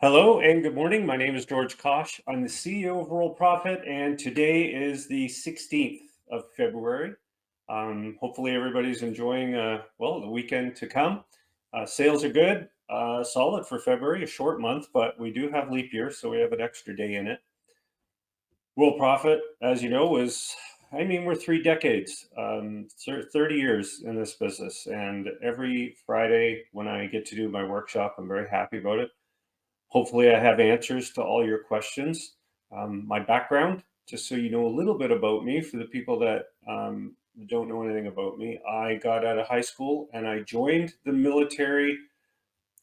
Hello and good morning. My name is George Kosch. I'm the CEO of Worldprofit, and today is the 16th of February. Hopefully, everybody's enjoying the weekend to come. Sales are good, solid for February, a short month, but we do have leap year, so we have an extra day in it. Worldprofit, as you know, we're 3 decades, 30 years in this business, and every Friday when I get to do my workshop, I'm very happy about it. Hopefully, I have answers to all your questions. My background, just so you know a little bit about me, for the people that don't know anything about me, I got out of high school and I joined the military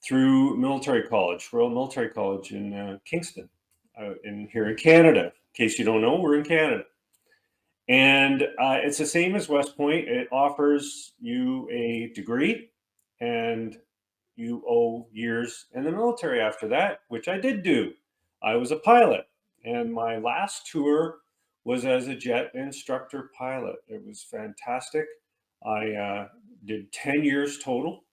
through military college, Royal Military College in Kingston, here in Canada. In case you don't know, we're in Canada. And it's the same as West Point. It offers you a degree and you owe years in the military after that, which I did do. I was a pilot, and my last tour was as a jet instructor pilot. It was fantastic. I did 10 years total.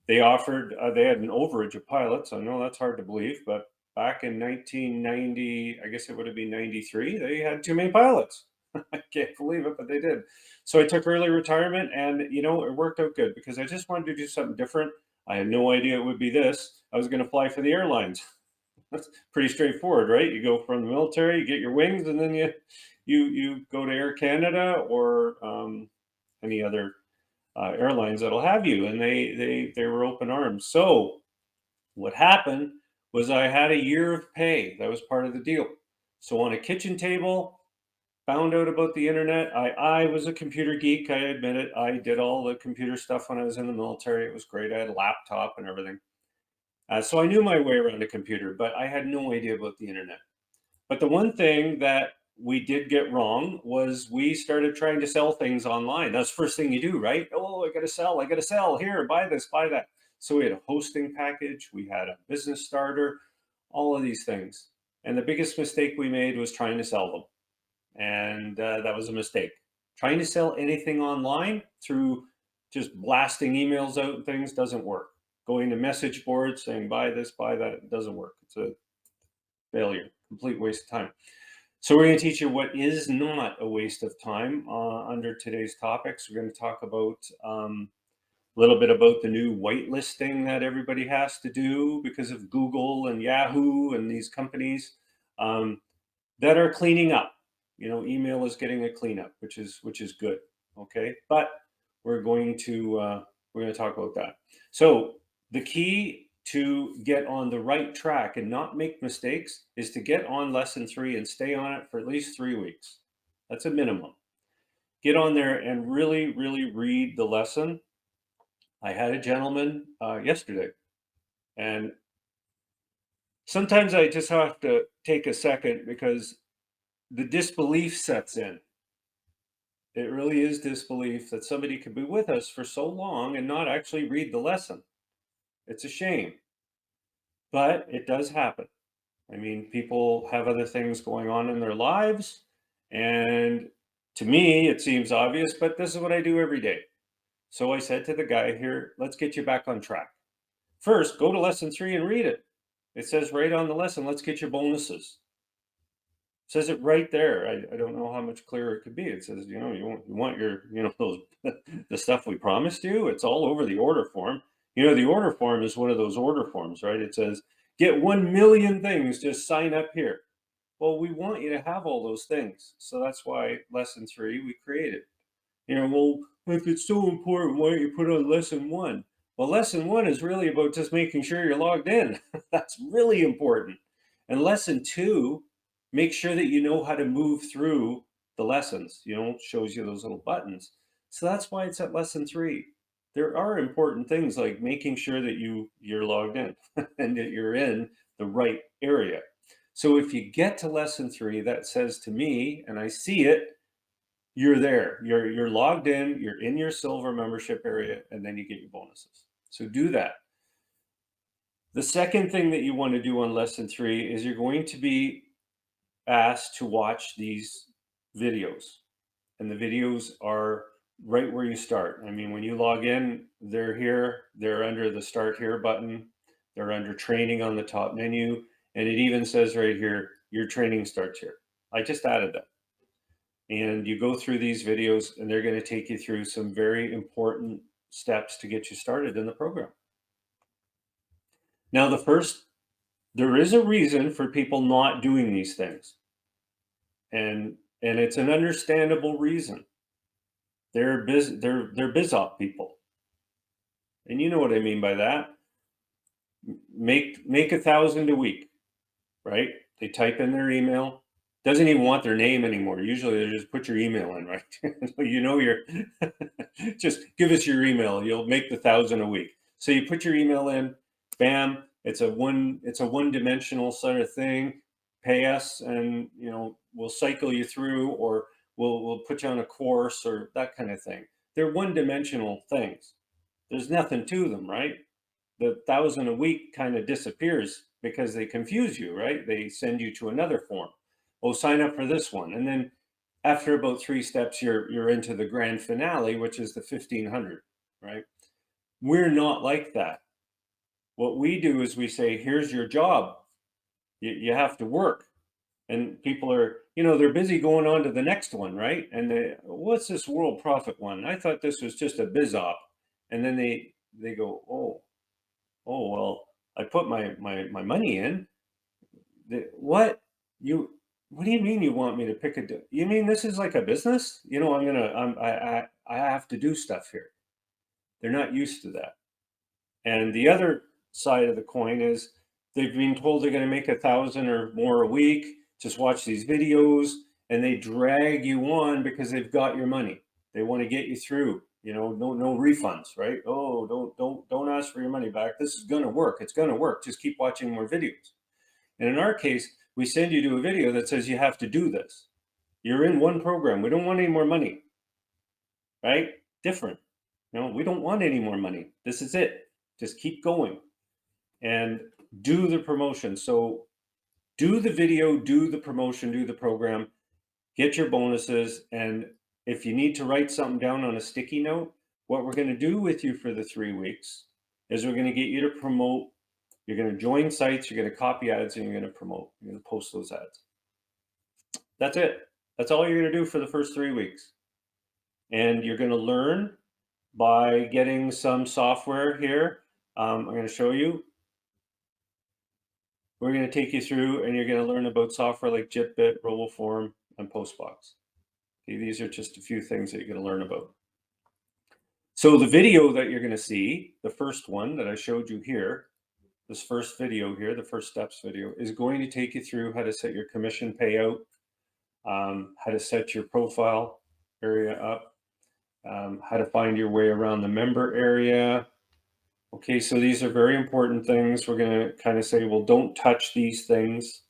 They had an overage of pilots. I know that's hard to believe, but back in 1990, I guess it would have been 93, they had too many pilots. I can't believe it, but they did. So I took early retirement, and it worked out good because I just wanted to do something different. I had no idea it would be this. I was going to fly for the airlines. That's pretty straightforward, right? You go from the military, you get your wings, and then you go to Air Canada or any other airlines that'll have you, and they were open arms. So what happened was I had a year of pay. That was part of the deal. So on a kitchen table, found out about the internet. I was a computer geek. I admit it. I did all the computer stuff when I was in the military. It was great. I had a laptop and everything. So I knew my way around a computer, but I had no idea about the internet. But the one thing that we did get wrong was we started trying to sell things online. That's the first thing you do, right? Oh, I got to sell. I got to sell. Here, buy this, buy that. So we had a hosting package. We had a business starter, all of these things. And the biggest mistake we made was trying to sell them. And that was a mistake. Trying to sell anything online through just blasting emails out and things doesn't work. Going to message boards saying buy this, buy that doesn't work. It's a failure, complete waste of time. So we're going to teach you what is not a waste of time under today's topics. We're going to talk about a little bit about the new whitelisting that everybody has to do because of Google and Yahoo and these companies that are cleaning up. Email is getting a cleanup, which is good. Okay, but we're going to talk about that. So the key to get on the right track and not make mistakes is to get on lesson 3 and stay on it for at least 3 weeks. That's a minimum. Get on there and really, really read the lesson. I had a gentleman yesterday, and sometimes I just have to take a second because the disbelief sets in. It really is disbelief that somebody could be with us for so long and not actually read the lesson. It's a shame, but it does happen. I mean, people have other things going on in their lives, and to me, it seems obvious, but this is what I do every day. So I said to the guy here, let's get you back on track. First, go to lesson 3 and read it. It says right on the lesson, let's get your bonuses. Says it right there. I don't know how much clearer it could be. It says, you want your, those the stuff we promised you. It's all over the order form. The order form is one of those order forms, right? It says, get 1 million things, just sign up here. Well, we want you to have all those things. So that's why lesson 3 we created. Well, if it's so important, why don't you put on lesson 1? Well, lesson 1 is really about just making sure you're logged in. That's really important. And lesson 2, make sure that you know how to move through the lessons. Shows you those little buttons. So that's why it's at lesson 3. There are important things like making sure that you're logged in and that you're in the right area. So if you get to lesson 3, that says to me, and I see it, you're there. You're logged in, you're in your silver membership area, and then you get your bonuses. So do that. The second thing that you want to do on lesson 3 is you're going to be asked to watch these videos. And the videos are right where you start. I mean, when you log in, they're here, they're under the start here button, they're under training on the top menu, And it even says right here, your training starts here. I just added that. And you go through these videos and they're going to take you through some very important steps to get you started in the program. Now, there is a reason for people not doing these things. And it's an understandable reason. They're biz op people. And you know what I mean by that. Make 1,000 a week, right? They type in their email. Doesn't even want their name anymore. Usually they just put your email in, right? You know, you're just give us your email. You'll make the 1,000 a week. So you put your email in, bam. It's a one-dimensional sort of thing. Pay us, and you know we'll cycle you through, or we'll put you on a course, or that kind of thing. They're one-dimensional things. There's nothing to them, right? The 1,000 a week kind of disappears because they confuse you, right? They send you to another form. Oh, sign up for this one. And then after about 3 steps, you're into the grand finale, which is the 1,500, right? We're not like that. What we do is we say, here's your job. You have to work. And people are, you know, they're busy going on to the next one, right? And what's this Worldprofit one? I thought this was just a biz op. And then they go, oh well, I put my money in. What you? What do you mean you want me to pick a? You mean this is like a business? You know, I have to do stuff here. They're not used to that. And the other side of the coin is they've been told they're going to make 1,000 or more a week. Just watch these videos, and they drag you on because they've got your money. They want to get you through. You know, no refunds, right? Oh, don't ask for your money back. This is going to work. It's going to work. Just keep watching more videos. And in our case, we send you to a video that says you have to do this. You're in one program. We don't want any more money, right? Different. You know, we don't want any more money. This is it. Just keep going and do the promotion. So do the video, do the promotion, do the program, get your bonuses. And if you need to write something down on a sticky note, what we're going to do with you for the 3 weeks is we're going to get you to promote. You're going to join sites, you're going to copy ads, and you're going to promote. You're going to post those ads. That's it. That's all you're going to do for the first 3 weeks. And you're going to learn by getting some software here. I'm going to show you. We're going to take you through, and you're going to learn about software like JitBit, RoboForm, and Postbox. Okay, these are just a few things that you're going to learn about. So the video that you're going to see, the first one that I showed you here, this first video here, the first steps video, is going to take you through how to set your commission payout, how to set your profile area up, how to find your way around the member area. Okay, so these are very important things. We're going to kind of say, well, don't touch these things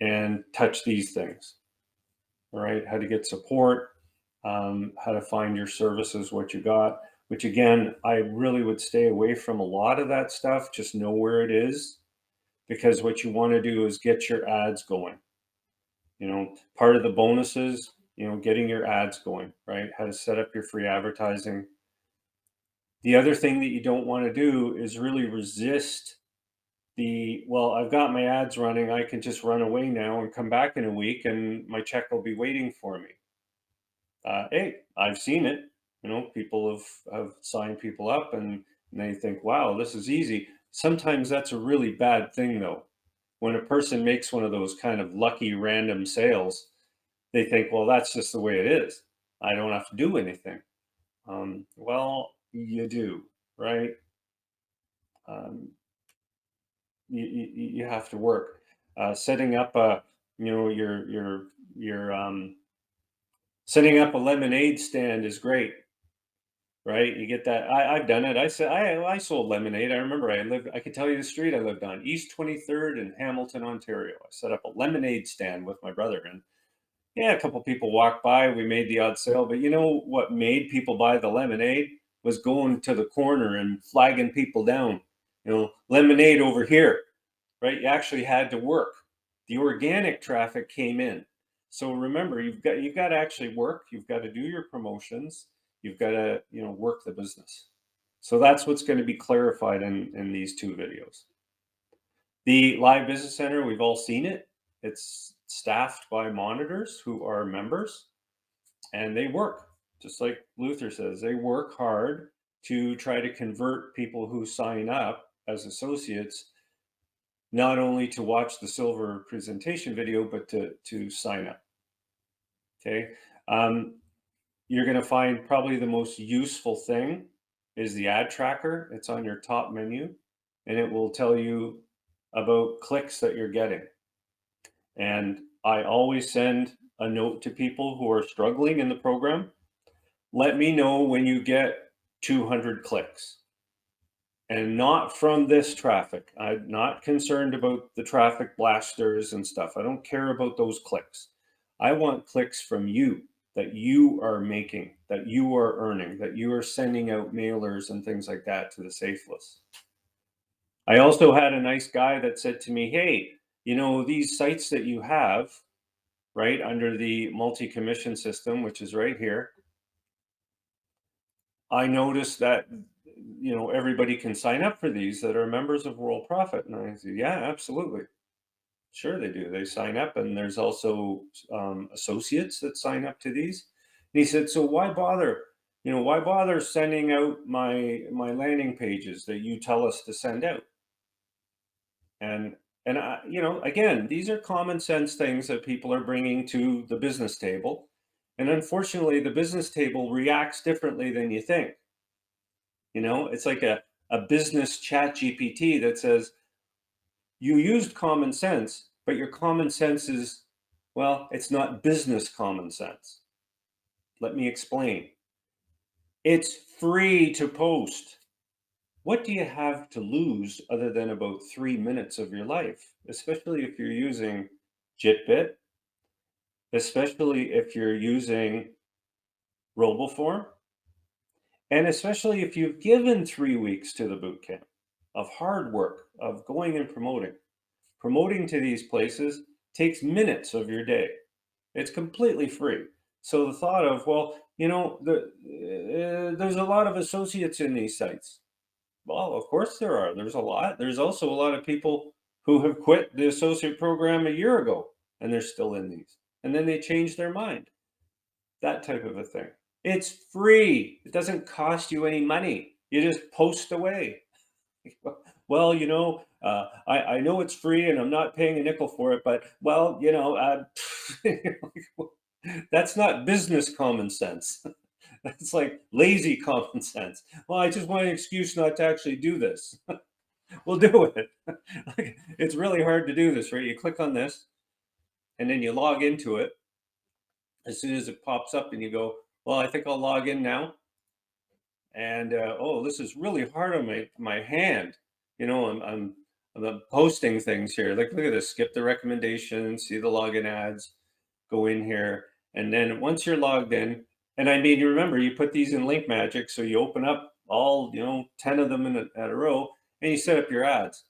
and touch these things. All right, how to get support, how to find your services, what you got, which again, I really would stay away from a lot of that stuff. Just know where it is, because what you want to do is get your ads going. You know, part of the bonuses, you know, getting your ads going, right? How to set up your free advertising. The other thing that you don't want to do is really resist well, I've got my ads running. I can just run away now and come back in a week and my check will be waiting for me. Hey, I've seen it. You know, people have signed people up and they think, wow, this is easy. Sometimes that's a really bad thing though. When a person makes one of those kind of lucky random sales, they think, well, that's just the way it is. I don't have to do anything. Well, you do, right? You have to work. Setting up a, you know, setting up a lemonade stand is great, right? You get that. I've done it. I sold lemonade. I remember I could tell you the street I lived on, East 23rd in Hamilton, Ontario. I set up a lemonade stand with my brother, and yeah, a couple people walked by. We made the odd sale, but you know what made people buy the lemonade was going to the corner and flagging people down. You know, lemonade over here, right? You actually had to work. The organic traffic came in. So remember, you've got to actually work. You've got to do your promotions. You've got to, you know, work the business. So that's what's going to be clarified in these 2 videos. The live business center, we've all seen it. It's staffed by monitors who are members, and they work, just like Luther says, they work hard to try to convert people who sign up as associates, not only to watch the silver presentation video, but to sign up. Okay. Um, you're going to find probably the most useful thing is the ad tracker. It's on your top menu, and it will tell you about clicks that you're getting. And I always send a note to people who are struggling in the program. Let me know when you get 200 clicks, and not from this traffic. I'm not concerned about the traffic blasters and stuff. I don't care about those clicks. I want clicks from you, that you are making, that you are earning, that you are sending out mailers and things like that to the safe list. I also had a nice guy that said to me, hey, these sites that you have, right, under the multi-commission system, which is right here, I noticed that everybody can sign up for these that are members of Worldprofit. And I said, yeah, absolutely. Sure, they do. They sign up, and there's also associates that sign up to these. And he said, so why bother? Why bother sending out my landing pages that you tell us to send out? And again, these are common sense things that people are bringing to the business table. And unfortunately, the business table reacts differently than you think. It's like a business chat GPT that says, you used common sense, but your common sense is, well, it's not business common sense. Let me explain. It's free to post. What do you have to lose other than about 3 minutes of your life, especially if you're using JitBit, especially if you're using RoboForm, and especially if you've given 3 weeks to the bootcamp of hard work, of going and promoting. Promoting to these places takes minutes of your day. It's completely free. So the thought of, well, there's a lot of associates in these sites. Well, of course there are. There's a lot. There's also a lot of people who have quit the associate program a year ago, and they're still in these. And then they change their mind. That type of a thing. It's free. It doesn't cost you any money. You just post away. Well, I know it's free and I'm not paying a nickel for it, but well, that's not business common sense. That's like lazy common sense. Well, I just want an excuse not to actually do this. We'll do it. It's really hard to do this, right? You click on this and then you log into it. As soon as it pops up and you go, well, I think I'll log in now. And oh, this is really hard on my hand. I'm posting things here. Like, look at this. Skip the recommendations, see the login ads, go in here, and then once you're logged in, and I mean, you remember you put these in Link Magic, so you open up all 10 of them at a row, and you set up your ads.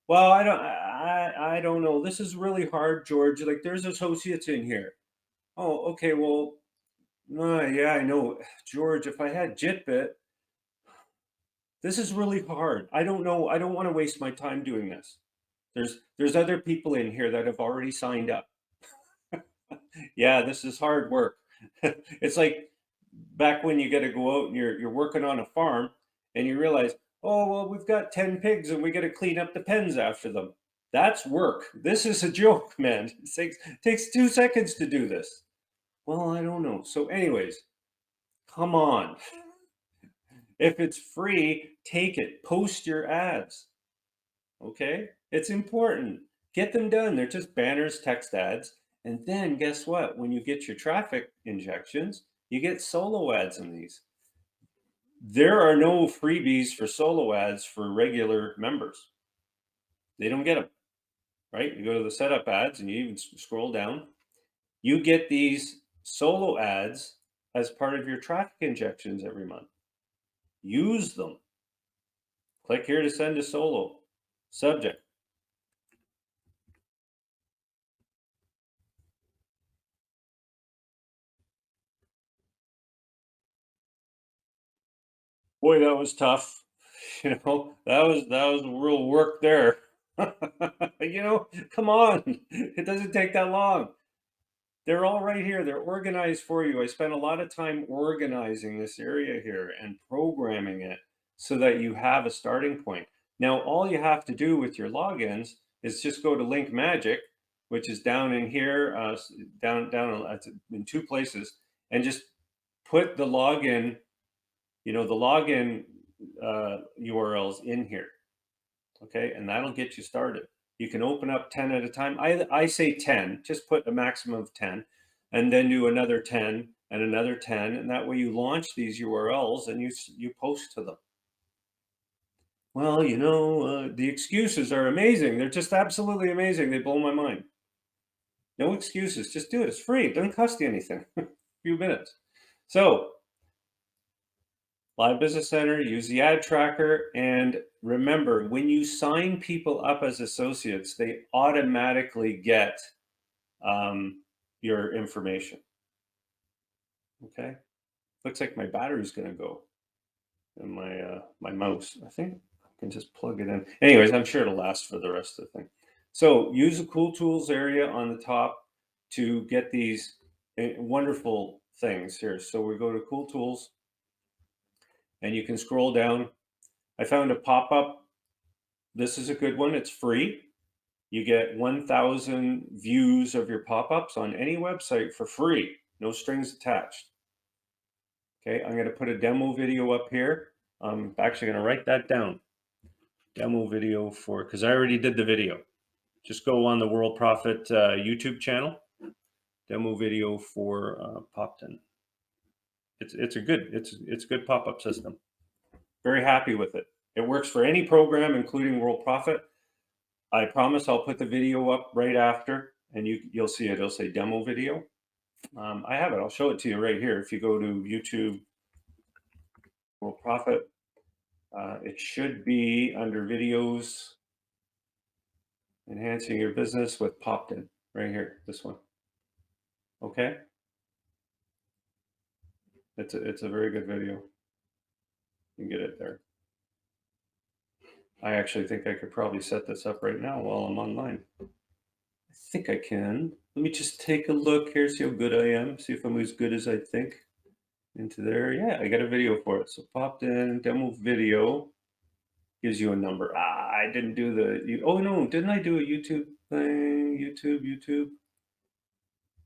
Well, I don't know. This is really hard, George. Like, there's associates in here. Oh, okay. Well, yeah, I know, George. If I had JitBit, this is really hard. I don't know. I don't want to waste my time doing this. There's other people in here that have already signed up. Yeah, this is hard work. It's like back when you got to go out and you're working on a farm and you realize, oh well, we've got 10 pigs and we got to clean up the pens after them. That's work. This is a joke, man. It takes 2 seconds to do this. Well, I don't know. So, anyways, come on. If it's free, take it. Post your ads. Okay? It's important. Get them done. They're just banners, text ads. And then guess what? When you get your traffic injections, you get solo ads in these. There are no freebies for solo ads for regular members. They don't get them, right? You go to the setup ads and you even scroll down. You get these solo ads as part of your traffic injections every month. Use them. Click here to send a solo. Subject. Boy, that was tough. That was real work there. Come on. It doesn't take that long. They're all right here. They're organized for you. I spent a lot of time organizing this area here and programming it so that you have a starting point. Now, all you have to do with your logins is just go to Link Magic, which is down in here, down in two places, and just put the login URLs in here. Okay, and that'll get you started. You can open up 10 at a time. I say 10, just put a maximum of 10, and then do another 10 and another 10, and that way you launch these URLs and you post to them. Well, the excuses are amazing. They're just absolutely amazing. They blow my mind. No excuses. Just do it. It's free. It doesn't cost you anything. A few minutes. So Live Business Center, use the ad tracker, and remember, when you sign people up as associates, they automatically get your information. Okay, looks like my battery's going to go in my mouse. I think I can just plug it in. Anyways, I'm sure it'll last for the rest of the thing. So use the Cool Tools area on the top to get these wonderful things here. So we go to Cool Tools, and you can scroll down. I found a pop-up. This is a good one. It's free. You get 1,000 views of your pop-ups on any website for free. No strings attached. Okay, I'm going to put a demo video up here. I'm actually going to write that down. Demo video because I already did the video. Just go on the Worldprofit YouTube channel. Demo video for Popton. It's a good pop-up system. Very happy with it. It works for any program, including Worldprofit. I promise I'll put the video up right after, and you'll see it. It'll say demo video. I have it. I'll show it to you right here. If you go to YouTube, Worldprofit, it should be under videos, enhancing your business with Popton, right here. This one. Okay. It's a very good video. You can get it there. I actually think I could probably set this up right now while I'm online. I think I can. Let me just take a look here, see how good I am, see if I'm as good as I think. Into there. Yeah, I got a video for it. So Popton demo video gives you a number. I didn't do oh no, didn't I do a YouTube thing? YouTube.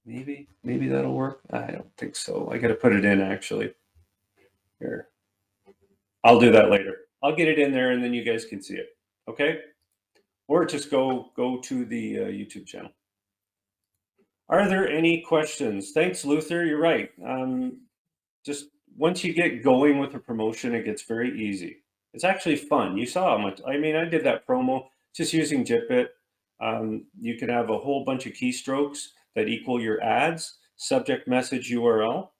Maybe that'll work. I don't think so. I got to put it in actually. Here. I'll do that later. I'll get it in there and then you guys can see it. Okay? Or just go to the YouTube channel. Are there any questions? Thanks, Luther. You're right. Just once you get going with a promotion, it gets very easy. It's actually fun. You saw how much, I did that promo just using JitBit. You can have a whole bunch of keystrokes that equal your ads, subject message URL.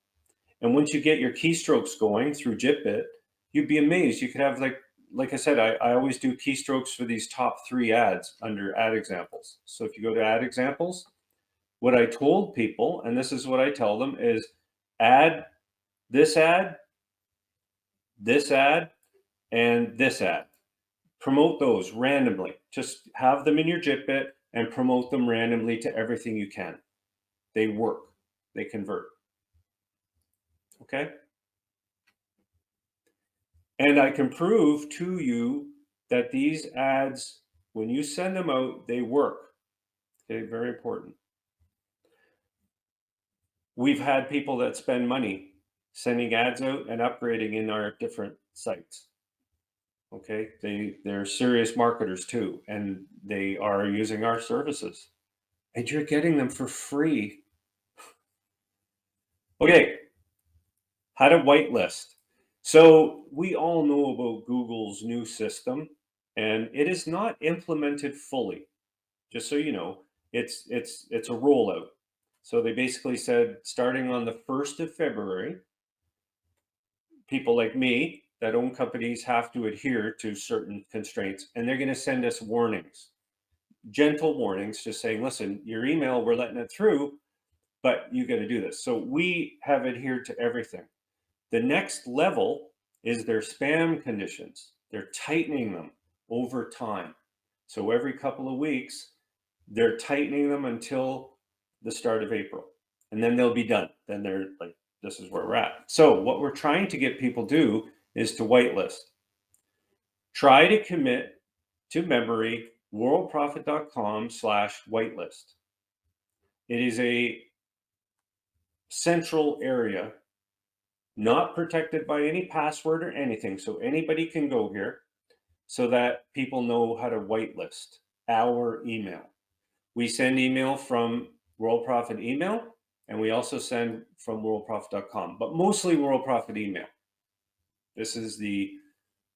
And once you get your keystrokes going through JitBit, you'd be amazed. You could have like I said, I always do keystrokes for these top 3 ads under ad examples. So if you go to ad examples, what I told people, and this is what I tell them, is add this ad, and this ad. Promote those randomly. Just have them in your JitBit and promote them randomly to everything you can. They work. They convert. Okay? And I can prove to you that these ads, when you send them out, they work. Okay, very important. We've had people that spend money sending ads out and upgrading in our different sites. Okay, they're serious marketers too, and they are using our services, and you're getting them for free. Okay, how to whitelist. So we all know about Google's new system, and it is not implemented fully. Just so you know, it's a rollout. So they basically said starting on the 1st of February, people like me that own companies have to adhere to certain constraints, and they're going to send us warnings, gentle warnings, just saying, listen, your email, we're letting it through, but you got to do this. So we have adhered to everything. The next level is their spam conditions. They're tightening them over time. So every couple of weeks, they're tightening them until the start of April. And then they'll be done. Then they're like, this is where we're at. So what we're trying to get people to do is to whitelist. Try to commit to memory worldprofit.com/whitelist. It is a central area, not protected by any password or anything. So anybody can go here so that people know how to whitelist our email. We send email from WorldProfit email, and we also send from worldprofit.com, but mostly WorldProfit email. This is the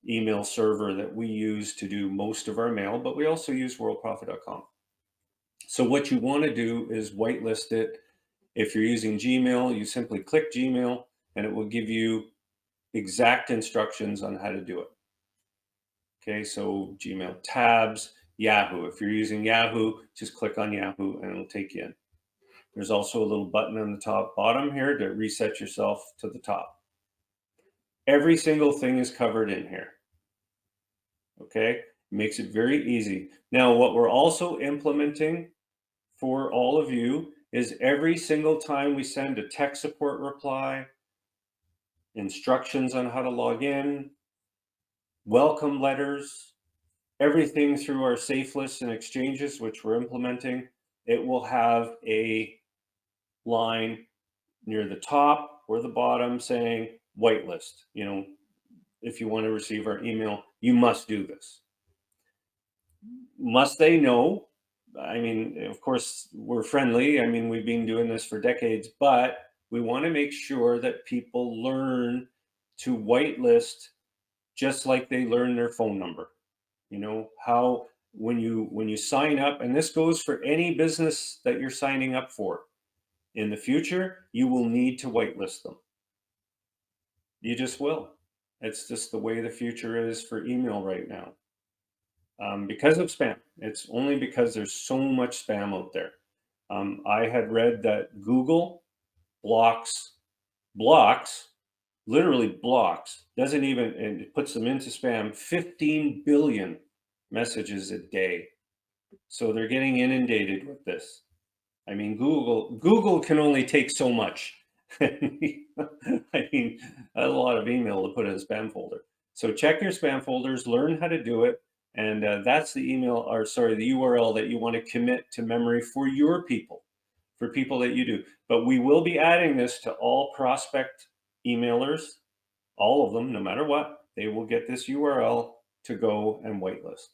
email server that we use to do most of our mail, but we also use worldprofit.com. So what you want to do is whitelist it. If you're using Gmail, you simply click Gmail and it will give you exact instructions on how to do it. Okay, so Gmail tabs, Yahoo. If you're using Yahoo, just click on Yahoo and it'll take you in. There's also a little button on the top bottom here to reset yourself to the top. Every single thing is covered in here. Okay, makes it very easy. Now, what we're also implementing for all of you is every single time we send a tech support reply, instructions on how to log in, welcome letters, everything through our safe lists and exchanges, which we're implementing, it will have a line near the top or the bottom saying whitelist. You know, if you want to receive our email, you must do this. Must they? No. I mean, of course, we're friendly. I mean, we've been doing this for decades, but we want to make sure that people learn to whitelist just like they learn their phone number. You know, how when you sign up, and this goes for any business that you're signing up for, in the future, you will need to whitelist them. You just will. It's just the way the future is for email right now. Because of spam. It's only because there's so much spam out there. I had read that Google blocks, literally blocks, doesn't even, and it puts them into spam, 15 billion messages a day. So they're getting inundated with this. I mean, Google can only take so much. I mean, a lot of email to put in a spam folder. So check your spam folders, learn how to do it. And that's the email, or sorry, the URL that you want to commit to memory for your people, for people that you do. But we will be adding this to all prospect emailers, all of them, no matter what, they will get this URL to go and whitelist.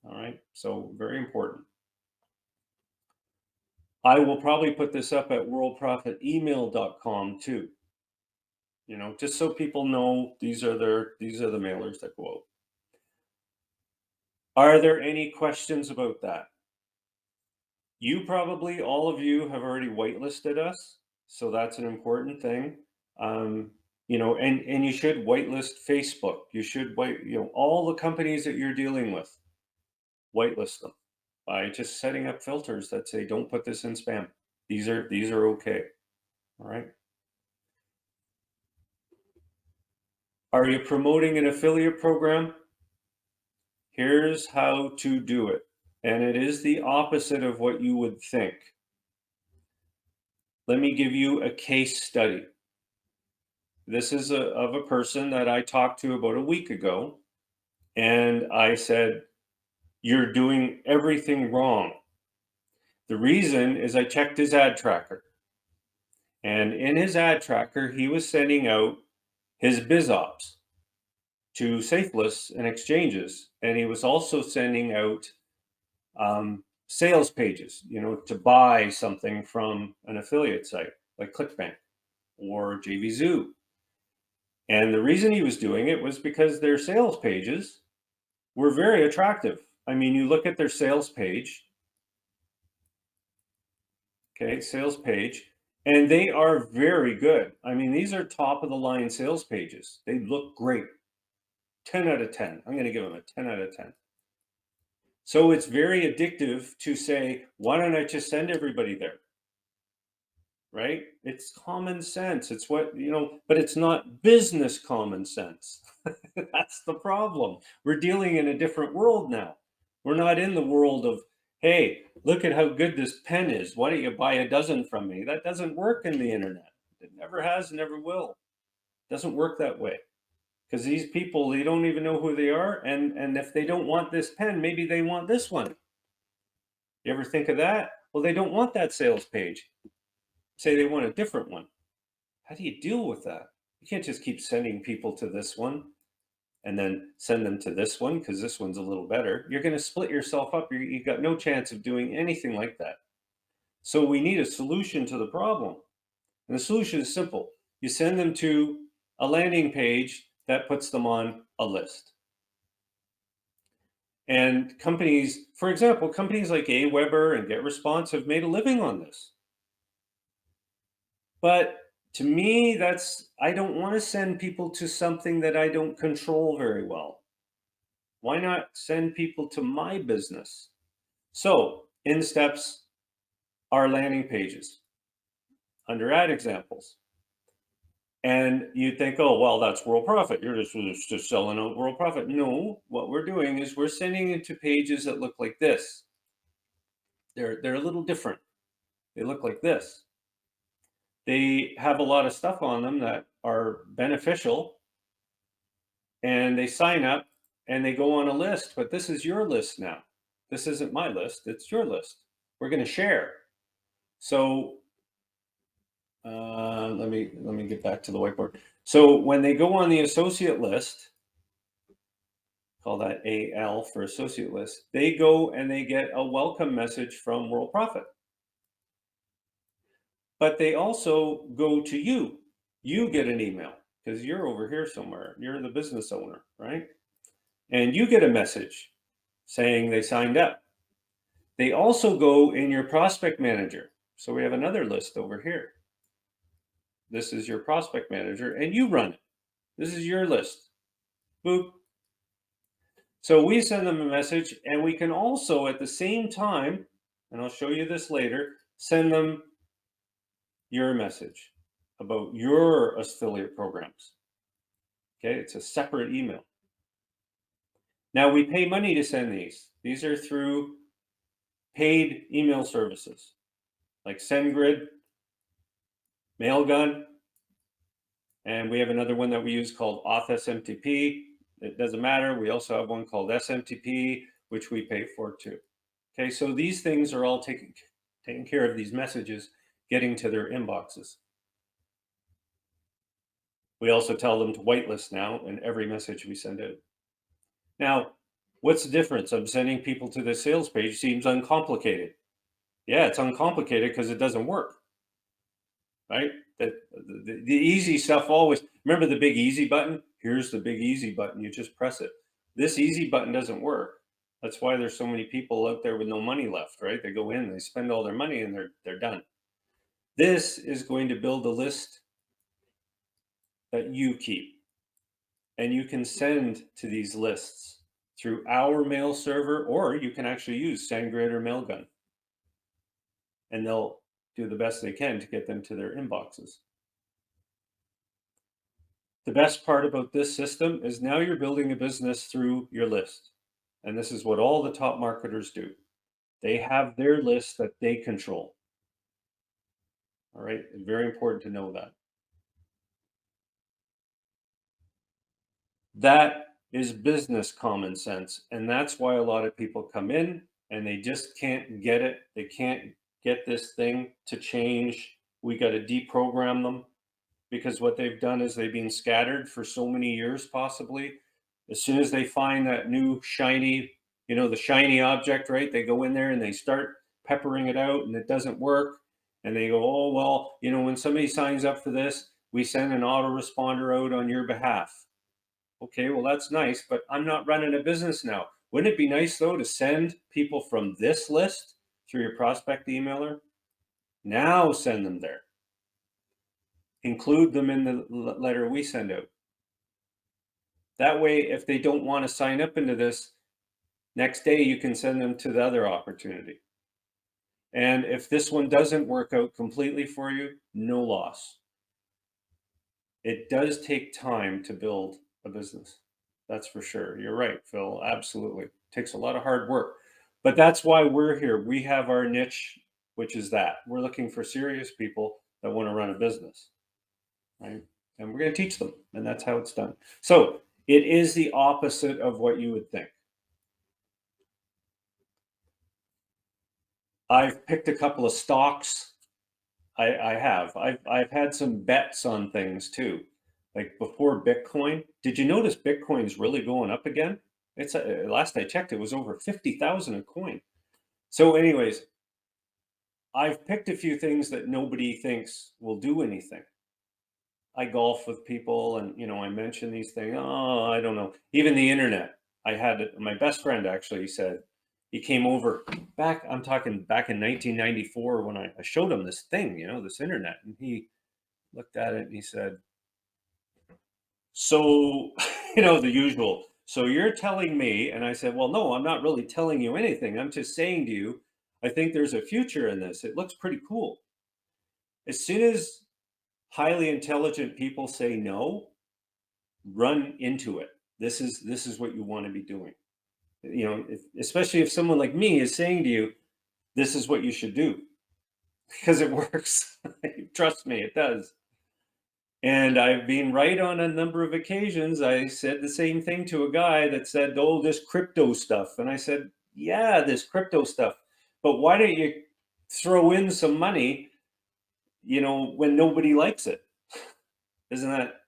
All right, so very important. I will probably put this up at worldprofitemail.com too. You know, just so people know these are the mailers that go out. Are there any questions about that? You probably, all of you have already whitelisted us, so that's an important thing. You know, and you should whitelist Facebook. You should all the companies that you're dealing with, whitelist them by just setting up filters that say don't put this in spam. These are okay. All right. Are you promoting an affiliate program? Here's how to do it. And it is the opposite of what you would think. Let me give you a case study. This is of a person that I talked to about a week ago. And I said, you're doing everything wrong. The reason is I checked his ad tracker. And in his ad tracker, he was sending out his biz ops to safe lists and exchanges. And he was also sending out sales pages, you know, to buy something from an affiliate site like ClickBank or JVZoo. And the reason he was doing it was because their sales pages were very attractive. I mean, you look at their sales page, okay, sales page, and they are very good. I mean, these are top of the line sales pages. They look great. 10 out of 10. I'm going to give them a 10 out of 10. So it's very addictive to say, why don't I just send everybody there? Right? It's common sense. It's what, you know, but it's not business common sense. That's the problem. We're dealing in a different world now. We're not in the world of, hey, look at how good this pen is. Why don't you buy a dozen from me? That doesn't work in the internet. It never has, never will. It doesn't work that way. Because these people, they don't even know who they are. And if they don't want this pen, maybe they want this one. You ever think of that? Well, they don't want that sales page. Say they want a different one. How do you deal with that? You can't just keep sending people to this one and then send them to this one because this one's a little better. You're going to split yourself up. You've got no chance of doing anything like that. So we need a solution to the problem. And the solution is simple. You send them to a landing page that puts them on a list. And companies, for example, companies like Aweber and GetResponse have made a living on this. But to me, I don't want to send people to something that I don't control very well. Why not send people to my business? So in steps are landing pages under ad examples. And you think, oh, well, that's Worldprofit. You're just selling out Worldprofit. No, what we're doing is we're sending it to pages that look like this. They're a little different. They look like this. They have a lot of stuff on them that are beneficial, and they sign up and they go on a list, but this is your list now. This isn't my list, it's your list. We're going to share. So let me get back to the whiteboard. So when they go on the associate list, call that AL for associate list, they go and they get a welcome message from Worldprofit. But they also go to you. You get an email because you're over here somewhere. You're the business owner, right? And you get a message saying they signed up. They also go in your prospect manager. So we have another list over here. This is your prospect manager and you run it. This is your list. Boop. So we send them a message and we can also at the same time, and I'll show you this later, send them your message about your affiliate programs. Okay, it's a separate email. Now we pay money to send these. These are through paid email services like SendGrid, Mailgun, and we have another one that we use called Auth SMTP. It doesn't matter. We also have one called SMTP, which we pay for too. Okay, so these things are all taking care of these messages getting to their inboxes. We also tell them to whitelist now in every message we send out. Now, what's the difference? I'm sending people to the sales page seems uncomplicated. Yeah, it's uncomplicated because it doesn't work, right? The easy stuff always, remember the big easy button? Here's the big easy button. You just press it. This easy button doesn't work. That's why there's so many people out there with no money left, right? They go in, they spend all their money and they're done. This is going to build a list that you keep. And you can send to these lists through our mail server, or you can actually use SendGrid or Mailgun. And they'll do the best they can to get them to their inboxes. The best part about this system is now you're building a business through your list. And this is what all the top marketers do. They have their list that they control. All right, it's very important to know that. That is business common sense. And that's why a lot of people come in and they just can't get it. They can't get this thing to change. We got to deprogram them because what they've done is they've been scattered for so many years, possibly. As soon as they find that new shiny, the shiny object, right? They go in there and they start peppering it out and it doesn't work. And they go, oh, well, when somebody signs up for this, we send an autoresponder out on your behalf. Okay, well, that's nice, but I'm not running a business now. Wouldn't it be nice, though, to send people from this list through your prospect emailer? Now send them there. Include them in the letter we send out. That way, if they don't want to sign up into this, next day you can send them to the other opportunity. And if this one doesn't work out completely for you, no loss. It does take time to build a business. That's for sure. You're right, Phil. Absolutely. takes a lot of hard work. But that's why we're here. We have our niche, which is that we're looking for serious people that want to run a business, right? And we're going to teach them, and that's how it's done. So it is the opposite of what you would think. I've picked a couple of stocks. I have. I've had some bets on things too. Like before Bitcoin, did you notice Bitcoin's really going up again? It's last I checked, it was over 50,000 a coin. So, anyways, I've picked a few things that nobody thinks will do anything. I golf with people, and I mention these things. Oh, I don't know. Even the internet. I had my best friend actually. He said he came over back. I'm talking back in 1994 when I showed him this thing, this internet, and he looked at it and he said, "So, the usual. So you're telling me?" And I said, "Well, no, I'm not really telling you anything. I'm just saying to you, I think there's a future in this. It looks pretty cool." As soon as highly intelligent people say no, run into it. This is what you want to be doing. Especially if someone like me is saying to you, this is what you should do because it works. Trust me, it does. And I've been right on a number of occasions. I said the same thing to a guy that said, "Oh, this crypto stuff." And I said, "Yeah, this crypto stuff. But why don't you throw in some money, when nobody likes it? Isn't that,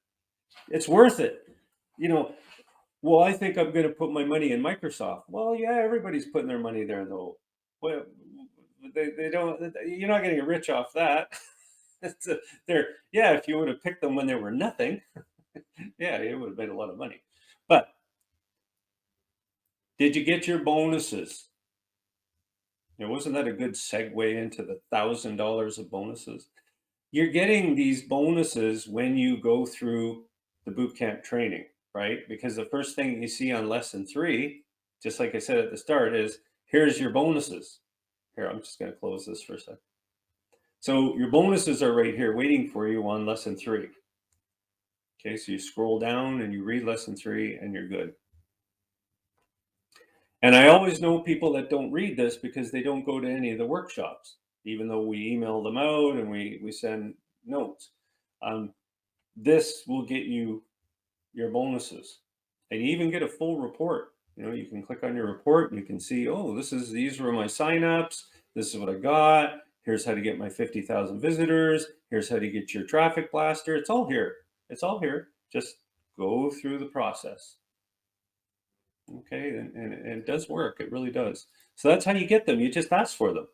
it's worth it. You know, well, I think I'm going to put my money in Microsoft. Well, yeah, everybody's putting their money there though. Well, they don't, you're not getting rich off that. They're, yeah, if you would have picked them when they were nothing, yeah, it would have made a lot of money. But did you get your bonuses? Wasn't that a good segue into the $1,000 of bonuses? You're getting these bonuses when you go through the bootcamp training, right? Because the first thing you see on lesson 3, just like I said at the start, is here's your bonuses. Here, I'm just going to close this for a second. So your bonuses are right here waiting for you on lesson 3. Okay, so you scroll down and you read lesson 3 and you're good. And I always know people that don't read this because they don't go to any of the workshops, even though we email them out and we send notes. This will get you your bonuses, and you even get a full report. You can click on your report and you can see, oh, these were my signups. This is what I got. Here's how to get my 50,000 visitors. Here's how to get your traffic blaster. It's all here. It's all here. Just go through the process. Okay, and it does work. It really does. So that's how you get them. You just ask for them,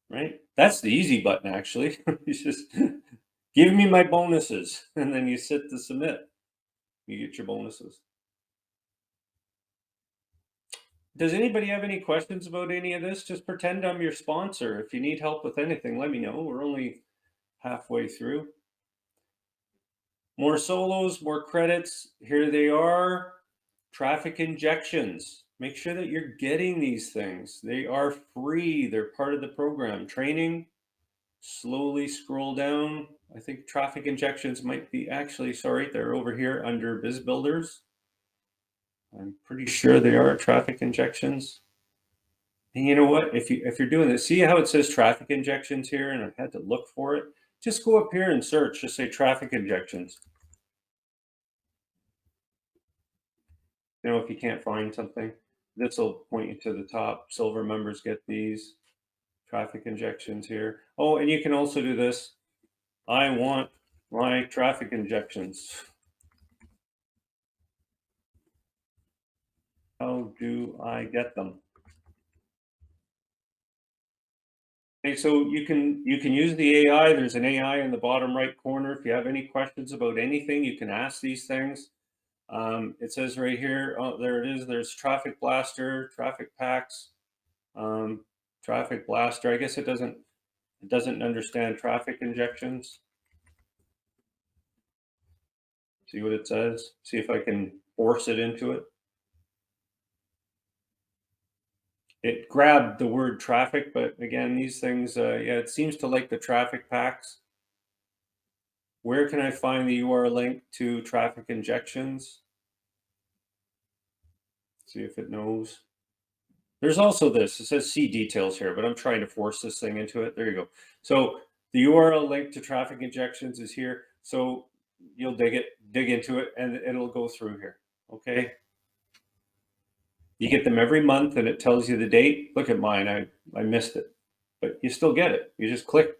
right? That's the easy button, actually. You just give me my bonuses, and then you sit to submit. You get your bonuses. Does anybody have any questions about any of this? Just pretend I'm your sponsor. If you need help with anything, let me know. We're only halfway through. More solos, more credits. Here they are. Traffic injections. Make sure that you're getting these things. They are free. They're part of the program. Training. Slowly scroll down. I think traffic injections might be actually, sorry, they're over here under Biz Builders. I'm pretty sure they are traffic injections. And you know what? If you're doing this, see how it says traffic injections here, and I had to look for it. Just go up here and search. Just say traffic injections. If you can't find something, this will point you to the top. Silver members get these traffic injections here. Oh, and you can also do this. I want my traffic injections. How do I get them? Okay, so you can use the AI. There's an AI in the bottom right corner. If you have any questions about anything, you can ask these things. It says right here, oh, there it is. There's traffic blaster, traffic packs, traffic blaster. I guess it doesn't understand traffic injections. See what it says. See if I can force it into it. It grabbed the word traffic, but again, these things, yeah, it seems to like the traffic packs. Where can I find the URL link to traffic injections? See if it knows. There's also this, it says see details here, but I'm trying to force this thing into it. There you go. So the URL link to traffic injections is here. So you'll dig into it, and it'll go through here. Okay. You get them every month and it tells you the date. Look at mine. I missed it, but you still get it. You just click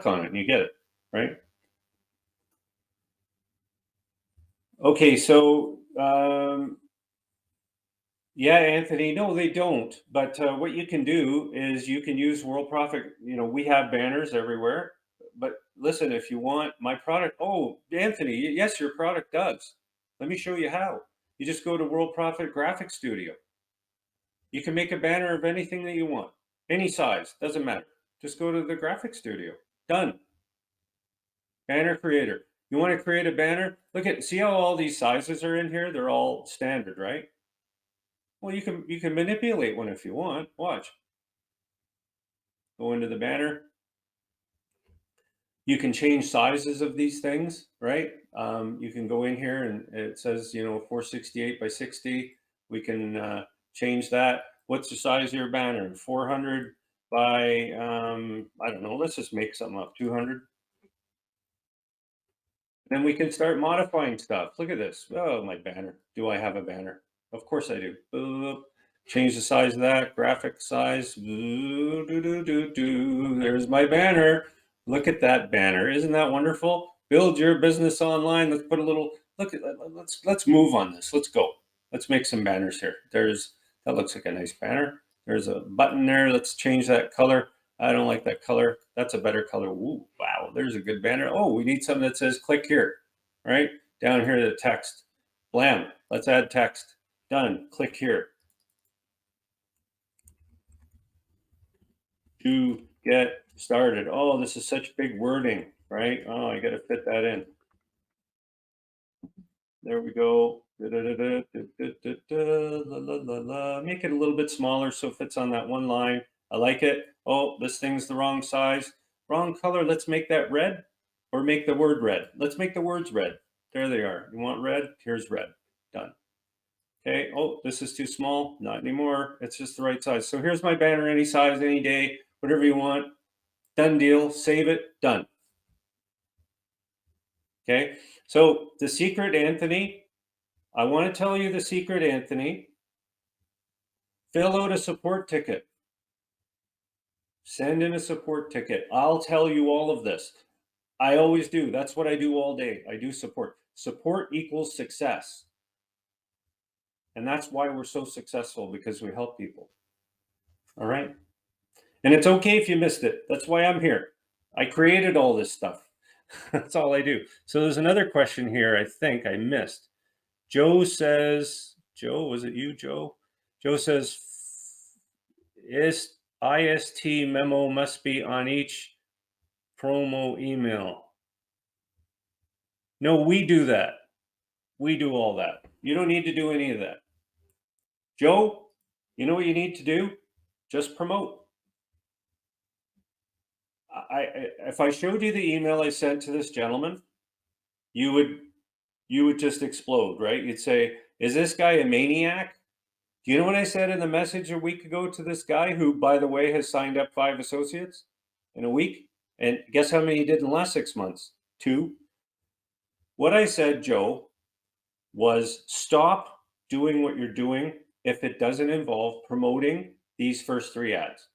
on it and you get it, right? Okay. So, yeah, Anthony, no, they don't. But what you can do is you can use Worldprofit. We have banners everywhere. But listen, if you want my product, oh, Anthony, yes, your product does. Let me show you how. You just go to Worldprofit Graphic Studio. You can make a banner of anything that you want, any size, doesn't matter. Just go to the graphic studio. Done. Banner creator. You want to create a banner? See how all these sizes are in here? They're all standard, right? Well, you can manipulate one if you want. Watch. Go into the banner. You can change sizes of these things, right? You can go in here and it says, 468 by 60. We can change that. What's the size of your banner? 400 by, I don't know, let's just make something up, 200. Then we can start modifying stuff. Look at this. Oh, my banner. Do I have a banner? Of course I do. Boop. Change the size of that, graphic size. There's my banner. Look at that banner. Isn't that wonderful? Build your business online. Let's put a little, let's move on this. Let's go. Let's make some banners here. That looks like a nice banner. There's a button there. Let's change that color. I don't like that color. That's a better color. Ooh, wow, there's a good banner. Oh, we need something that says click here, right? Down here, the text. Blam, let's add text. Done, click here. To get started. Oh, this is such big wording, right? Oh, I got to fit that in. There we go. Make it a little bit smaller so it fits on that one line. I like it. Oh, this thing's the wrong size. Wrong color. Let's make that red, or make the word red. Let's make the words red. There they are. You want red? Here's red. Done. Okay. Oh, this is too small. Not anymore. It's just the right size. So here's my banner, any size, any day, whatever you want. Done deal. Save it. Done. Okay. So the secret, Anthony, I want to tell you the secret, Anthony. Fill out a support ticket. Send in a support ticket. I'll tell you all of this. I always do. That's what I do all day. I do support. Support equals success. And that's why we're so successful, because we help people. All right. And it's okay if you missed it. That's why I'm here. I created all this stuff. That's all I do. So there's another question here I think I missed. Joe says, was it you, Joe? Joe says, IST memo must be on each promo email. No, we do that. We do all that. You don't need to do any of that. Joe, you know what you need to do? Just promote. If I showed you the email I sent to this gentleman, you would just explode, right? You'd say, is this guy a maniac? Do you know what I said in the message a week ago to this guy, who, by the way, has signed up 5 associates in a week? And guess how many he did in the last 6 months? 2. What I said, Joe, was stop doing what you're doing if it doesn't involve promoting these first 3 ads.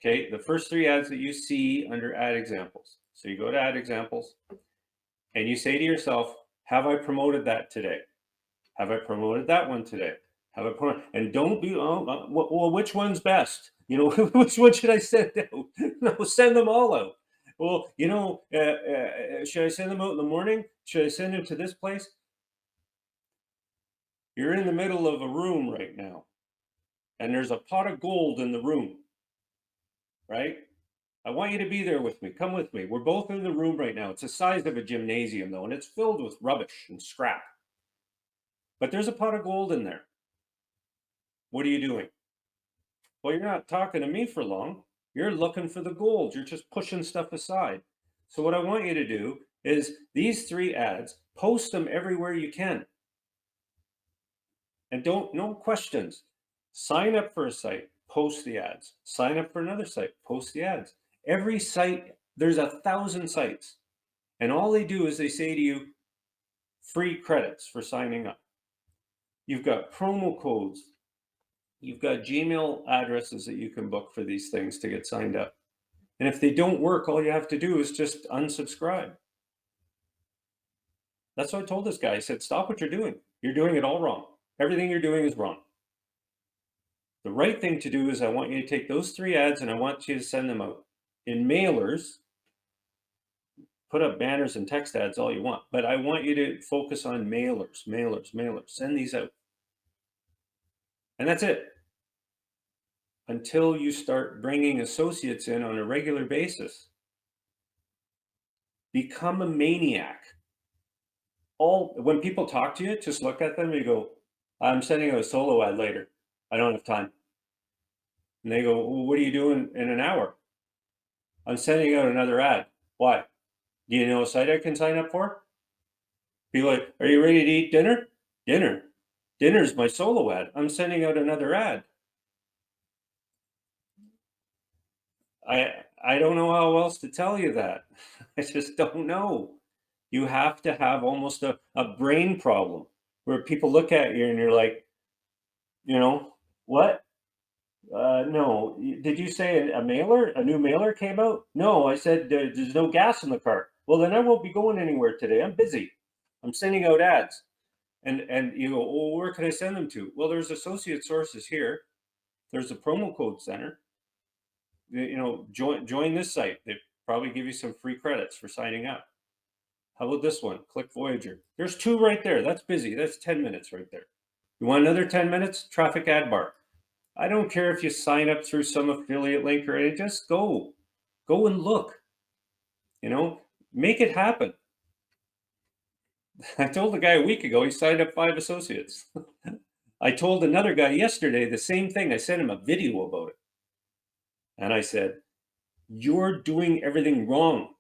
Okay, the first 3 ads that you see under ad examples. So you go to ad examples and you say to yourself, have I promoted that today? Have I promoted that one today? Have I promoted? And don't be, well, which one's best? Which one should I send out? No, send them all out. Well, should I send them out in the morning? Should I send them to this place? You're in the middle of a room right now, and there's a pot of gold in the room, right? I want you to be there with me. Come with me. We're both in the room right now. It's the size of a gymnasium, though, and it's filled with rubbish and scrap. But there's a pot of gold in there. What are you doing? Well, you're not talking to me for long. You're looking for the gold. You're just pushing stuff aside. So what I want you to do is these 3 ads, post them everywhere you can. And no questions. Sign up for a site, post the ads. Sign up for another site, post the ads. Every site, there's 1,000 sites. And all they do is they say to you, free credits for signing up. You've got promo codes. You've got Gmail addresses that you can book for these things to get signed up. And if they don't work, all you have to do is just unsubscribe. That's what I told this guy. I said, stop what you're doing. You're doing it all wrong. Everything you're doing is wrong. The right thing to do is I want you to take those 3 ads and I want you to send them out in mailers. Put up banners and text ads all you want, but I want you to focus on mailers. Send these out. And that's it. Until you start bringing associates in on a regular basis. Become a maniac. When people talk to you, just look at them and you go, I'm sending out a solo ad later. I don't have time. And they go, well, what are you doing in an hour? I'm sending out another ad. Why? Do you know a site I can sign up for? Be like, are you ready to eat dinner? Dinner's my solo ad. I'm sending out another ad. I don't know how else to tell you that. I just don't know. You have to have almost a brain problem where people look at you and you're like, what? No. Did you say a new mailer came out? No, I said there's no gas in the car. Well, then I won't be going anywhere today. I'm busy. I'm sending out ads. And you go, well, where can I send them to? Well, there's associate sources here. There's a promo code center. Join this site. They probably give you some free credits for signing up. How about this one? Click Voyager. There's 2 right there. That's busy. That's 10 minutes right there. You want another 10 minutes? Traffic ad bar. I don't care if you sign up through some affiliate link or anything. Just go and look. Make it happen. I told the guy a week ago, he signed up 5 associates. I told another guy yesterday the same thing. I sent him a video about it. And I said, you're doing everything wrong.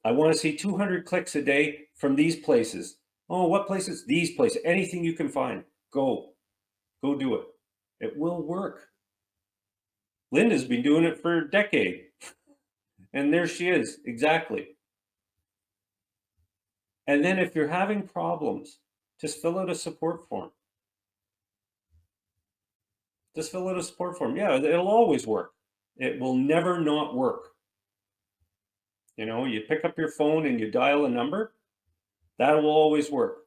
I want to see 200 clicks a day from these places. Oh, what places? These places. Anything you can find. Go do it. It will work. Linda's been doing it for a decade. And there she is, exactly. And then if you're having problems, just fill out a support form. Yeah, it'll always work. It will never not work. You pick up your phone and you dial a number, that will always work.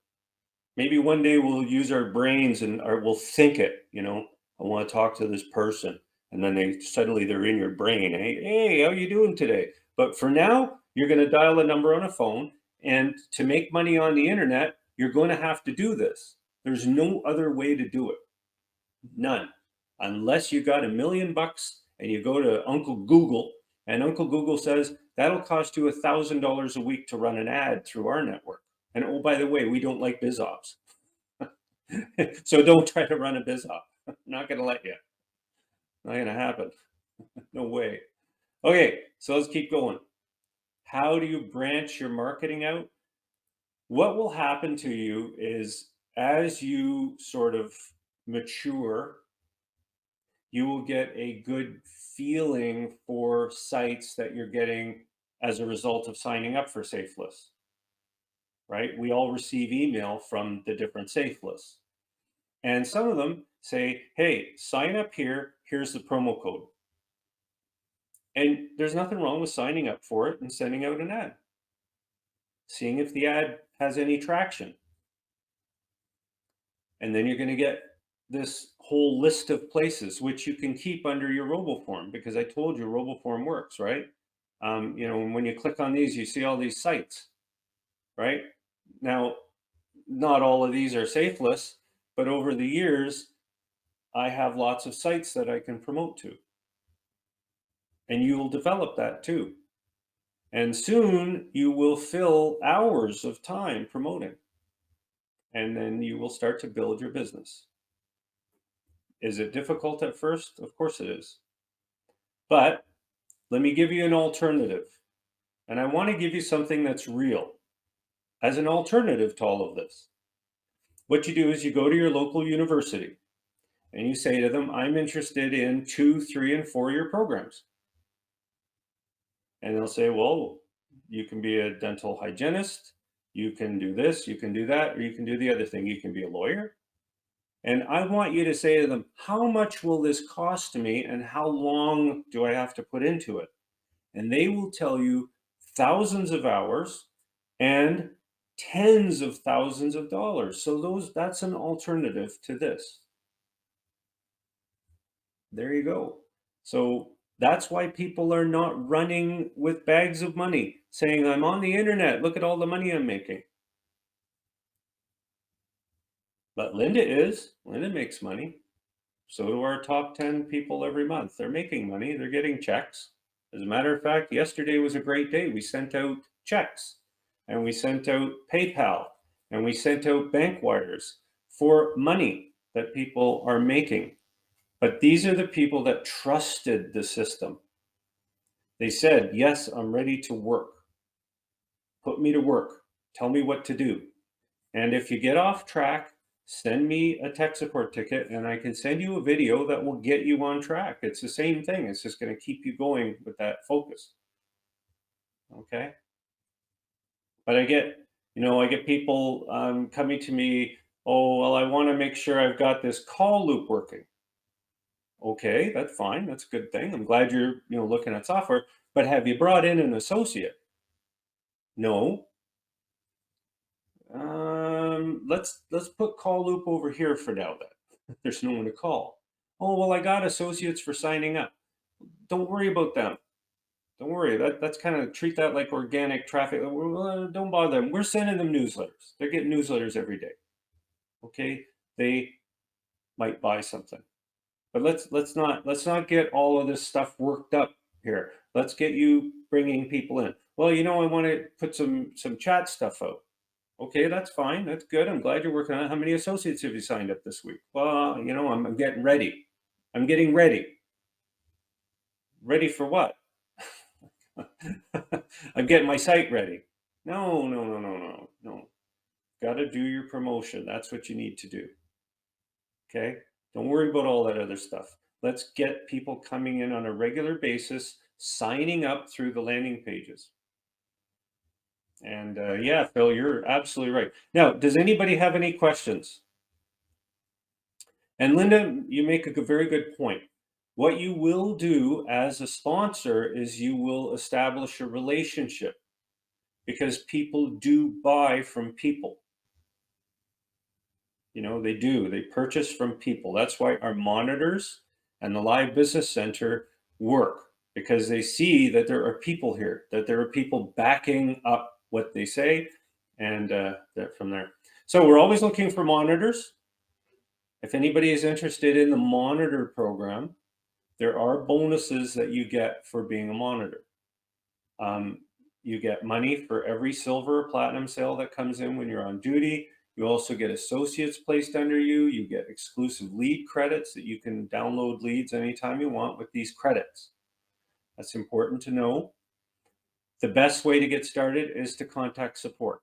Maybe one day we'll use our brains or we'll think it, I want to talk to this person. And then suddenly they're in your brain. Hey, how are you doing today? But for now, you're going to dial a number on a phone. And to make money on the internet, you're going to have to do this. There's no other way to do it. None. Unless you got $1 million and you go to Uncle Google and Uncle Google says, that'll cost you $1,000 a week to run an ad through our network. And oh, by the way, we don't like biz ops. So don't try to run a biz op. Not going to let you. Not going to happen. No way. Okay, so let's keep going. How do you branch your marketing out? What will happen to you is as you sort of mature, you will get a good feeling for sites that you're getting as a result of signing up for safe lists, right? We all receive email from the different safe lists. And some of them say, hey, sign up here, here's the promo code. And there's nothing wrong with signing up for it and sending out an ad, seeing if the ad has any traction. And then you're going to get this whole list of places which you can keep under your RoboForm, because I told you RoboForm works, right? When you click on these, you see all these sites, right? Now, not all of these are safe lists, but over the years, I have lots of sites that I can promote to. And you will develop that too. And soon you will fill hours of time promoting. And then you will start to build your business. Is it difficult at first? Of course it is. But let me give you an alternative. And I want to give you something that's real as an alternative to all of this. What you do is you go to your local university and you say to them, I'm interested in 2, 3, and 4 year programs. And they'll say, well, you can be a dental hygienist, you can do this, you can do that, or you can do the other thing. You can be a lawyer. And I want you to say to them, how much will this cost me and how long do I have to put into it? And they will tell you thousands of hours and tens of thousands of dollars. So that's an alternative to this. There you go. So that's why people are not running with bags of money saying, I'm on the internet, look at all the money I'm making. But Linda is. Linda makes money. So do our top 10 people every month. They're making money, they're getting checks. As a matter of fact, yesterday was a great day. We sent out checks and we sent out PayPal and we sent out bank wires for money that people are making. But these are the people that trusted the system. They said, yes, I'm ready to work. Put me to work. Tell me what to do. And if you get off track, send me a tech support ticket and I can send you a video that will get you on track. It's the same thing. It's just going to keep you going with that focus. Okay. But I get people coming to me, oh, well, I want to make sure I've got this call loop working. Okay, that's fine. That's a good thing. I'm glad you're, looking at software, but have you brought in an associate? No. Let's put call loop over here for now then. There's no one to call. Oh, well, I got associates for signing up. Don't worry about them. Don't worry. That's kind of treat that like organic traffic. Don't bother them. We're sending them newsletters. They're getting newsletters every day. Okay, they might buy something. But let's not get all of this stuff worked up here. Let's get you bringing people in. Well, I want to put some chat stuff out. Okay, that's fine. That's good. I'm glad you're working on it. How many associates have you signed up this week? Well, I'm getting ready. I'm getting ready. Ready for what? I'm getting my site ready. No, no, no, no, no, no. Got to do your promotion. That's what you need to do. Okay? Don't worry about all that other stuff. Let's get people coming in on a regular basis, signing up through the landing pages. And yeah, Phil, you're absolutely right. Now, does anybody have any questions? And Linda, you make a very good point. What you will do as a sponsor is you will establish a relationship because people do buy from people. They do. They purchase from people. That's why our monitors and the Live Business Center work because they see that there are people here, that there are people backing up what they say, and that from there. So we're always looking for monitors. If anybody is interested in the monitor program, there are bonuses that you get for being a monitor. You get money for every silver or platinum sale that comes in when you're on duty. You also get associates placed under you. You get exclusive lead credits that you can download leads anytime you want with these credits. That's important to know. The best way to get started is to contact support.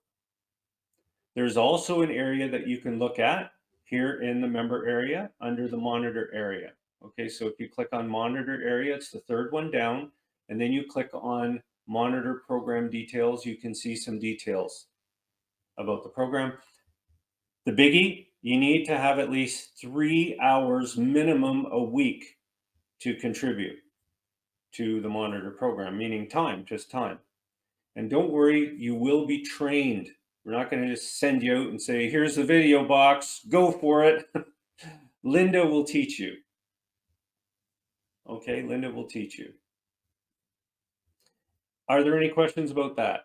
There's also an area that you can look at here in the member area under the monitor area. Okay, so if you click on monitor area, it's the third one down, and then you click on monitor program details, you can see some details about the program. The biggie, you need to have at least 3 hours minimum a week to contribute to the monitor program, meaning time, just time. And don't worry, you will be trained. We're not going to just send you out and say, here's the video box, go for it. Linda will teach you. Okay, Linda will teach you. Are there any questions about that?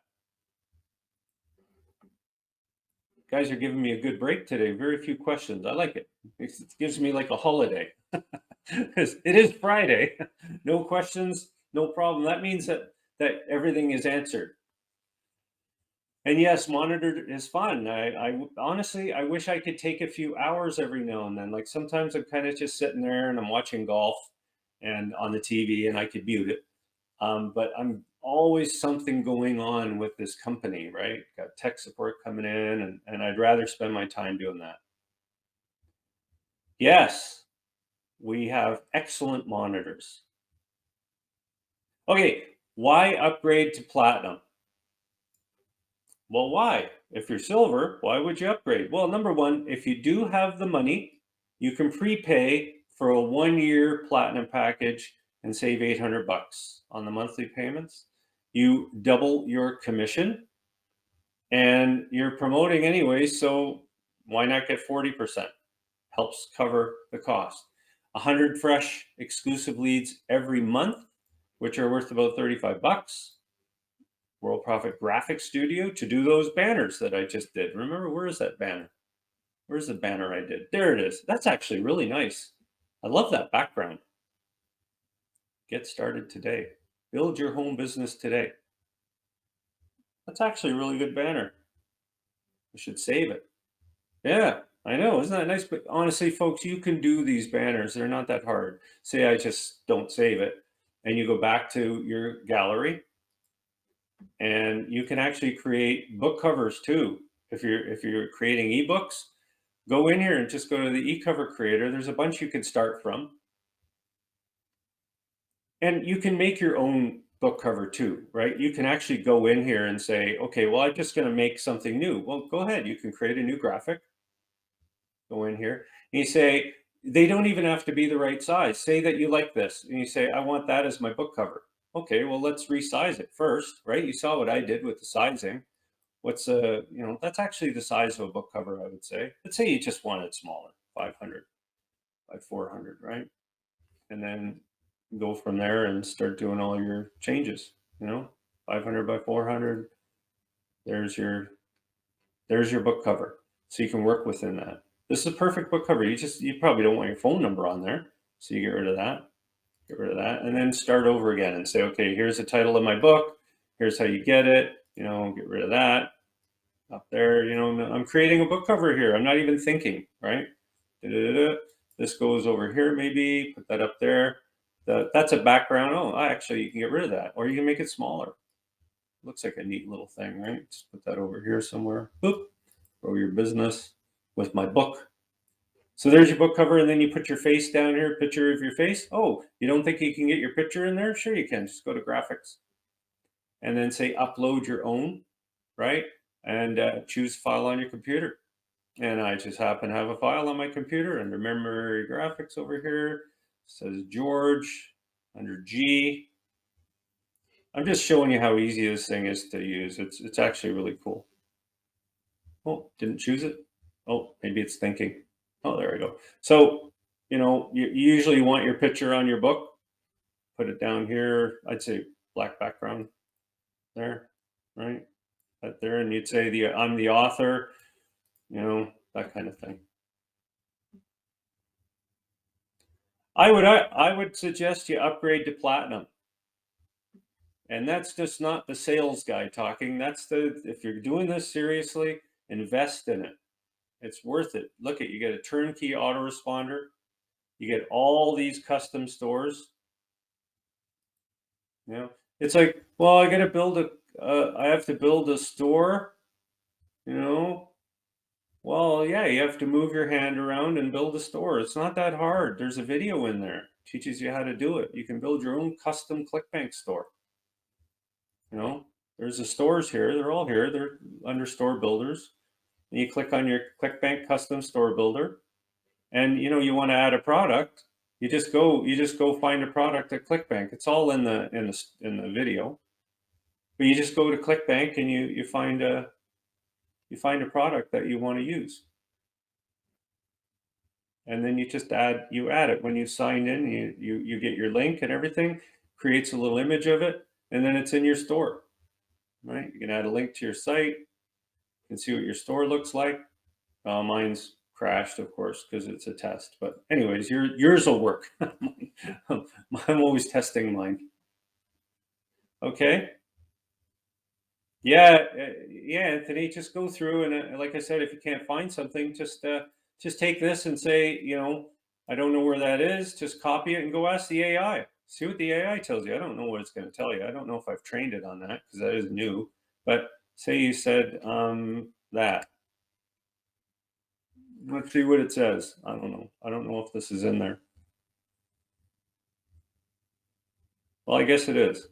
Guys are giving me a good break today. Very few questions. I like it. It gives me like a holiday. It is Friday. No questions, no problem. That means that everything is answered. And yes, monitor is fun. I honestly, I wish I could take a few hours every now and then. Like sometimes I'm kind of just sitting there and I'm watching golf and on the TV and I could mute it. But I'm always something going on with this company, right? Got tech support coming in and I'd rather spend my time doing that. Yes, we have excellent monitors. Okay, why upgrade to platinum? Well, why? If you're silver, why would you upgrade? Well, number one, if you do have the money, you can prepay for a 1 year platinum package and save 800 bucks on the monthly payments. You double your commission and you're promoting anyway, so why not get 40%? Helps cover the cost. 100 fresh exclusive leads every month, which are worth about 35 bucks. Worldprofit Graphic Studio to do those banners that I just did. Remember, where is that banner? Where's the banner I did? There it is. That's actually really nice. I love that background. Get started today. Build your home business today. That's actually a really good banner. I should save it. Yeah, I know. Isn't that nice? But honestly, folks, you can do these banners. They're not that hard. Say I just don't save it. And you go back to your gallery and you can actually create book covers too. If you're creating ebooks, go in here and just go to the e-cover creator. There's a bunch you can start from. And you can make your own book cover too, right? You can actually go in here and say, okay, well, I'm just going to make something new. Well, go ahead. You can create a new graphic. Go in here and you say, they don't even have to be the right size. Say that you like this and you say, I want that as my book cover. Okay, well, let's resize it first, right? You saw what I did with the sizing. That's actually the size of a book cover, I would say. Let's say you just want it smaller, 500 by 400, right? And then go from there and start doing all your changes, 500 by 400. There's your book cover. So you can work within that. This is a perfect book cover. You probably don't want your phone number on there. So you get rid of that, and then start over again and say, okay, here's the title of my book. Here's how you get it, get rid of that. Up there, I'm creating a book cover here. I'm not even thinking, right? Da-da-da-da. This goes over here, maybe put that up there. That's a background. Oh, actually, you can get rid of that, or you can make it smaller. Looks like a neat little thing, right? Just put that over here somewhere. Boop. Grow your business with my book. So there's your book cover, and then you put your face down here, picture of your face. Oh, you don't think you can get your picture in there? Sure you can. Just go to graphics and then say upload your own, right? And choose file on your computer. And I just happen to have a file on my computer under memory graphics over here. It says George under G. I'm just showing you how easy this thing is to use. It's actually really cool. Oh, didn't choose it. Oh, maybe it's thinking. Oh, there we go. So, you usually want your picture on your book. Put it down here. I'd say black background there, right? Right there, and you'd say I'm the author, that kind of thing. I would suggest you upgrade to platinum. And that's just not the sales guy talking. If you're doing this seriously, invest in it. It's worth it. Look you get a turnkey autoresponder. You get all these custom stores. It's like, well, I have to build a store, Well, yeah, you have to move your hand around and build a store. It's not that hard. There's a video in there, teaches you how to do it. You can build your own custom ClickBank store. There's the stores here. They're all here. They're under store builders. And you click on your ClickBank custom store builder, and you want to add a product. You just go find a product at ClickBank. It's all in the video. But you just go to ClickBank and you find a product that you want to use. And then you add it when you sign in. You get your link and everything, creates a little image of it, and then it's in your store, right? You can add a link to your site. You can see what your store looks like. Mine's crashed, of course, because it's a test. But anyways, yours will work. I'm always testing mine. Okay. Yeah, Anthony, just go through and like I said, if you can't find something, just take this and say, I don't know where that is. Just copy it and go ask the AI. See what the AI tells you. I don't know what it's going to tell you. I don't know if I've trained it on that because that is new. But say you said that. Let's see what it says. I don't know. I don't know if this is in there. Well, I guess it is.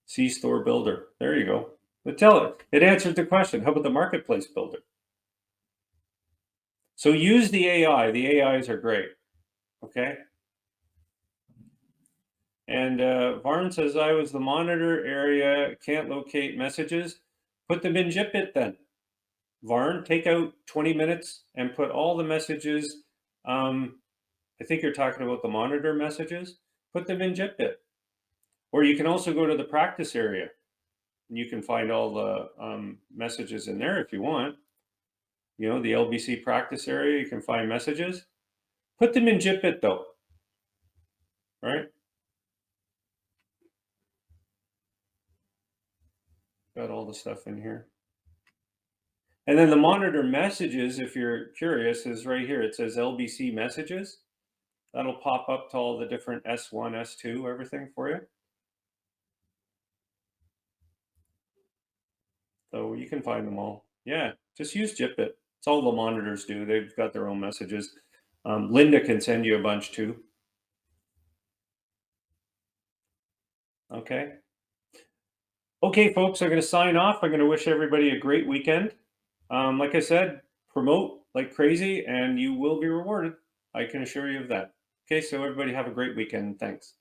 C-store builder. There you go. But tell it. It answered the question. How about the marketplace builder? So use the AI. The AIs are great. Okay. And Varn says, I was the monitor area, can't locate messages. Put them in Jitbit then. Varn, take out 20 minutes and put all the messages. I think you're talking about the monitor messages. Put them in Jitbit. Or you can also go to the practice area and you can find all the messages in there if you want. You know, the LBC practice area, you can find messages. Put them in Jitbit though, right? Got all the stuff in here. And then the monitor messages, if you're curious, is right here. It says LBC messages. That'll pop up to all the different S1, S2, everything for you. So you can find them all. Yeah, just use Jitbit. It's all the monitors do. They've got their own messages. Linda can send you a bunch too. Okay. Okay, folks, I'm going to sign off. I'm going to wish everybody a great weekend. Like I said, promote like crazy and you will be rewarded. I can assure you of that. Okay, so everybody have a great weekend. Thanks.